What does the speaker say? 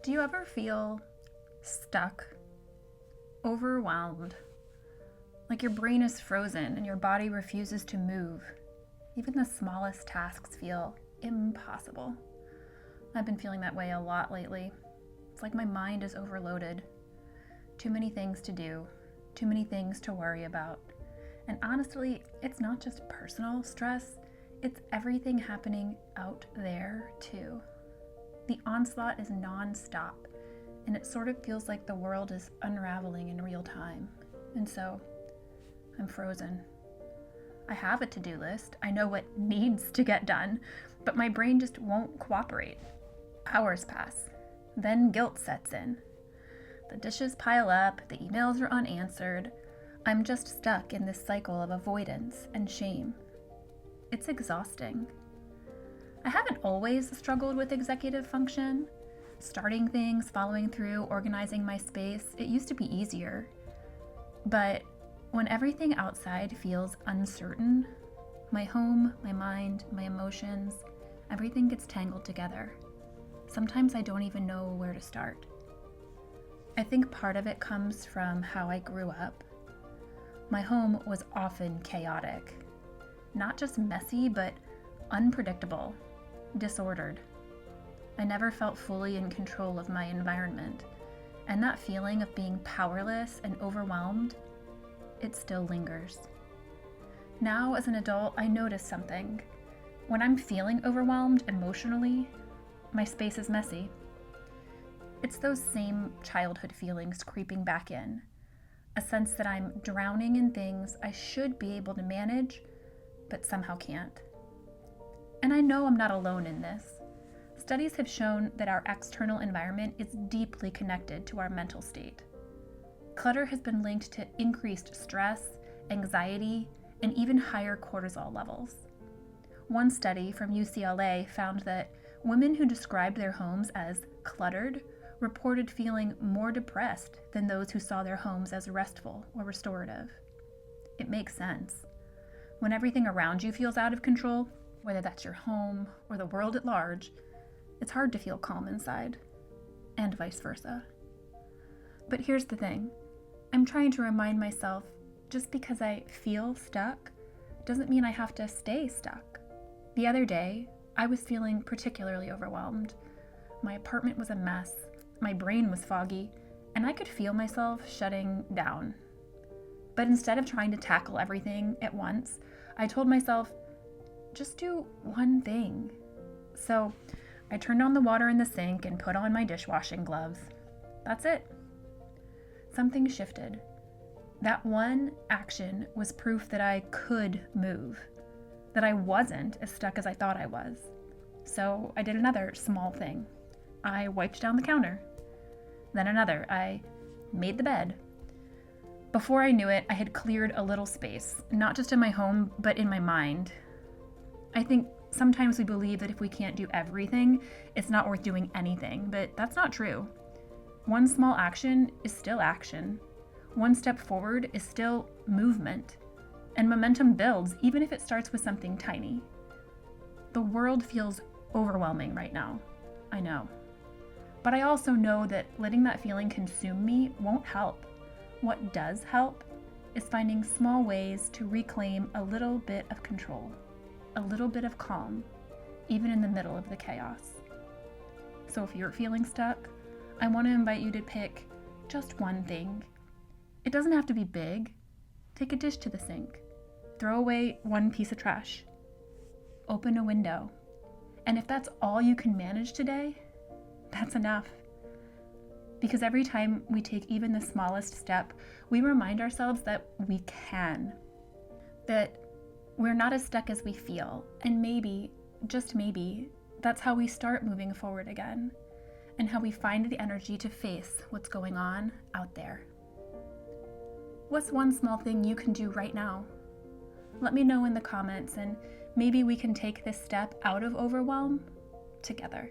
Do you ever feel stuck, overwhelmed, like your brain is frozen and your body refuses to move? Even the smallest tasks feel impossible. I've been feeling that way a lot lately. It's like my mind is overloaded. Too many things to do, too many things to worry about. And honestly, it's not just personal stress, it's everything happening out there too. The onslaught is non-stop, and it sort of feels like the world is unraveling in real time. And so, I'm frozen. I have a to-do list. I know what needs to get done, but my brain just won't cooperate. Hours pass. Then guilt sets in. The dishes pile up, the emails are unanswered. I'm just stuck in this cycle of avoidance and shame. It's exhausting. I haven't always struggled with executive function. Starting things, following through, organizing my space, it used to be easier. But when everything outside feels uncertain, my home, my mind, my emotions, everything gets tangled together. Sometimes I don't even know where to start. I think part of it comes from how I grew up. My home was often chaotic. Not just messy, but unpredictable, disordered. I never felt fully in control of my environment, and that feeling of being powerless and overwhelmed, it still lingers. Now, as an adult, I notice something. When I'm feeling overwhelmed emotionally, my space is messy. It's those same childhood feelings creeping back in. A sense that I'm drowning in things I should be able to manage, but somehow can't. And I know I'm not alone in this. Studies have shown that our external environment is deeply connected to our mental state. Clutter has been linked to increased stress, anxiety, and even higher cortisol levels. One study from UCLA found that women who described their homes as cluttered reported feeling more depressed than those who saw their homes as restful or restorative. It makes sense. When everything around you feels out of control, whether that's your home or the world at large, it's hard to feel calm inside, and vice versa. But here's the thing. I'm trying to remind myself, just because I feel stuck doesn't mean I have to stay stuck. The other day, I was feeling particularly overwhelmed. My apartment was a mess, my brain was foggy, and I could feel myself shutting down. But instead of trying to tackle everything at once, I told myself, just do one thing. So I turned on the water in the sink and put on my dishwashing gloves. That's it. Something shifted. That one action was proof that I could move, that I wasn't as stuck as I thought I was. So I did another small thing. I wiped down the counter. Then another. I made the bed. Before I knew it, I had cleared a little space, not just in my home, but in my mind. I think sometimes we believe that if we can't do everything, it's not worth doing anything, but that's not true. One small action is still action. One step forward is still movement. And momentum builds, even if it starts with something tiny. The world feels overwhelming right now. I know. But I also know that letting that feeling consume me won't help. What does help is finding small ways to reclaim a little bit of control, a little bit of calm, even in the middle of the chaos. So if you're feeling stuck, I want to invite you to pick just one thing. It doesn't have to be big. Take a dish to the sink. Throw away one piece of trash. Open a window. And if that's all you can manage today, that's enough. Because every time we take even the smallest step, we remind ourselves that we can. That we're not as stuck as we feel. And maybe, just maybe, that's how we start moving forward again. And how we find the energy to face what's going on out there. What's one small thing you can do right now? Let me know in the comments, and maybe we can take this step out of overwhelm together.